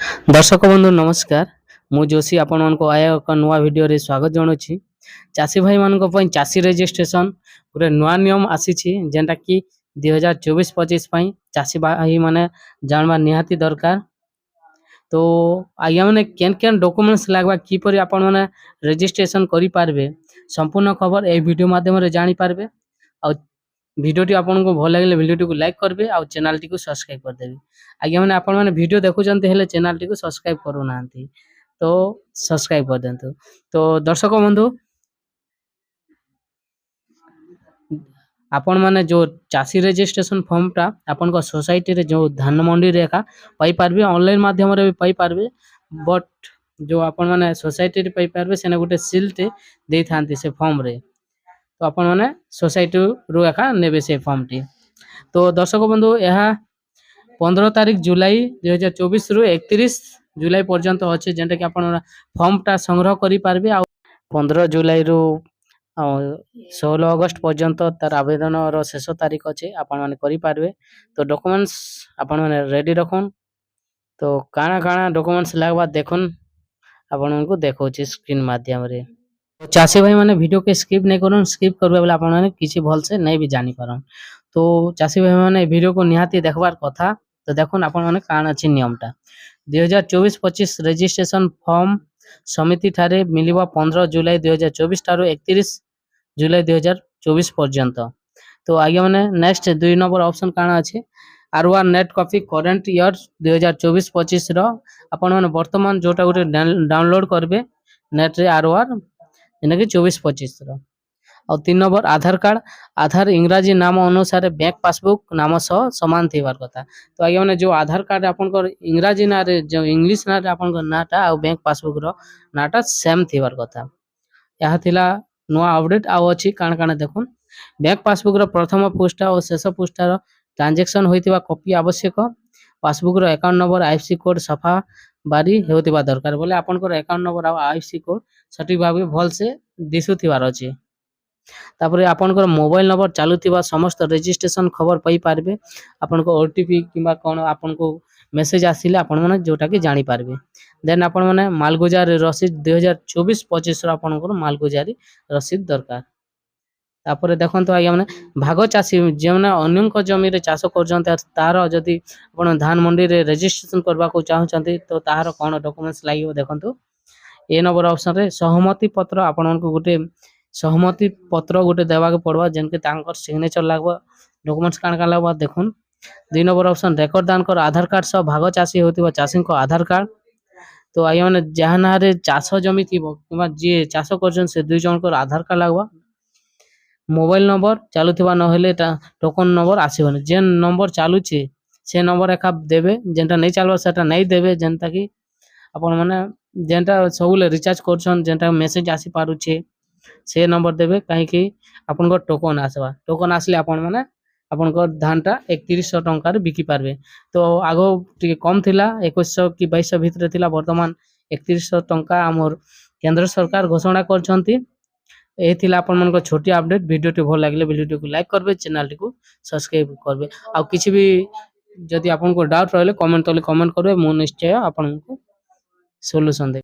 दर्शक बंधु नमस्कार। मु जोशी आपण मानको आया एक नुआ वीडियो रे स्वागत जणाउछि। चासी भाई मानको पई चासी रजिस्ट्रेशन गोटे नुआ नियम आसीछि जेंटा कि 2024-25 पई चासी भाई माने जानबा निहाती दरकार। तो आज्ञा माने केन केन डॉक्यूमेंट्स लागबा किपरि आपण माने रजिस्ट्रेशन करि पारबे संपूर्ण खबर ए वीडियो माध्यम रे जानि पारबे। आ भिडियोटी आपको भल लगे भिडियोटी को लाइक करेंगे और चैनल टी को सब्सक्राइब करदेवे। आज्ञा मैंने आपण मैंने वीडियो देखुंते हेले चैनल टी को सब्सक्राइब करूना तो सब्सक्राइब कर दिंतु। तो दर्शक बंधु आपण मैंने जो चासी रजिस्ट्रेशन फॉर्म टा आपण को सोसाइटी रे जो धान मंडी रेखा पाई पारबे ऑनलाइन माध्यम रे भी पाई पारबे। बट जो आपण मैंने सोसाइटी रे पाई पारबे सेने गुटे सील टे दे थांती से फॉर्म रे। तो आपण मैंने सोसाइटी रु एका नेबे से फॉर्म टी। तो दर्शक बंधु यह 15 तारीख जुलाई 2024 रु 31 जुलाई पर्यंत अच्छे जेंटा कि आपण फॉर्म टा संग्रह करि पारबे। आ 15 जुलाई रु 16 अगस्त पर्यंत तार आवेदन रो शेष तारीख अच्छे आपण माने करि पारबे। तो डॉक्यूमेंट्स आपण माने रेडी रखुन। तो काना काना डॉक्यूमेंट्स लागबा देखुन आपण को देखौछि स्क्रीन माध्यम रे। चासी भाई माने वीडियो के स्किप नहीं करूँ। स्किप करबे बोले आपण माने किछि भल से नहीं भी जानि पारन। तो चासी भाई माने वीडियो को निहाती देखबार कथा। तो देखुन आपण माने कान अछि नियमटा 2024-25 रजिस्ट्रेशन फॉर्म समिति ठारे मिलिबा 15 जुलाई 2024 ठारो 31 जुलाई 2024 पर्यंत। तो आगे माने नेक्स्ट 2 नंबर ऑप्शन काना अछि आरवार नेट कॉपी करंट ईयर 2024-25 रो आपण माने वर्तमान जोटा गुटे डाउनलोड करबे नेट रे आरवार जेना कि 24-25 रो। और 3 नंबर आधार कार्ड आधार इंग्राजी नाम अनुसार बैंक पासबुक नाम सह समान थिबार कथा। तो आगे माने जो आधार कार्ड आपन को इंग्राजी ना रे जो इंग्लिश ना रे आपन को नाटा आ बैंक पासबुक रो नाटा सेम थिबार कथा। यहा थिला नुआ अपडेट आ अछि काण काण देखुन। बैंक पासबुक रो प्रथम पृष्ठा और शेष पृष्ठा रो ट्रांजैक्शन होइतिबा कॉपी आवश्यक। पासबुक रो अकाउंट नंबर आईएफएससी कोड सफा बारी हेउतिबा दरकार बोले आपन को अकाउंट नंबर आ आईएफएससी कोड सटीक भाबे भल से दिसुथिबार अछि। तापर आपन को मोबाइल नंबर चालुथिबा समस्त रजिस्ट्रेशन खबर पाई पारबे। आपन को ओटीपी किबा कोन आपन को मेसेज आसिले आपन माने जोटा कि जानि पारबे। देन आपन माने मालगुजारी रसीद 2024-25 रो आपन को मालगुजारी रसीद दरकार। तापर देखंतो आज्ञा माने भाग चासी जेमना अन्यक जमी रे चाष करजंते तार जदी आपन धान मंडी रे रजिस्ट्रेशन करबा को चाहउचंती तो तार कोन डॉक्यूमेंट्स लागियो देखंतो। ए नंबर ऑप्शन रे सहमति पत्र आपन को गुटे सहमति पत्र गुटे देवा के पड़वा जेनके तांकर सिग्नेचर लागबा। डॉक्यूमेंट्स काण काण लागबा देखुन। 2 नंबर ऑप्शन रेकर्ड दान कर आधार कार्ड सह भाग चासी होतिबा चासी को आधार कार्ड। तो आइ माने जहां ना रे चाष जमी थिबो किबा जे चाष करजन से दुई जन को आधार कार्ड लागबा। मोबाइल नंबर चालुथिबा न हेले टोकन नंबर आसीबने जे नंबर चालू छे से नंबर एका देबे जेंटा नहीं चालबा सेटा नहीं देबे जेंता कि अपन माने जेंटा सबले रिचार्ज करछन जेंटा मेसेज आसी पारुछे से नंबर देबे काहे कि अपन को टोकन आसबा। टोकन आसले अपन माने अपन को धानटा 3100 टंका रे बिकी पारबे। तो आगो टिके कम थिला 2100 कि 2200 भितरे थिला वर्तमान 3100 टंका हमर केंद्र सरकार घोषणा करछंती। ए थिला अपन मन को छोटी अपडेट। वीडियो टी भल लागले वीडियो को लाइक करबे चैनल टी को सब्सक्राइब करबे। आ किछि भी जदि आपन को डाउट रहले कमेंट तले कमेंट करबे मु निश्चय आपन को सॉल्यूशन दे।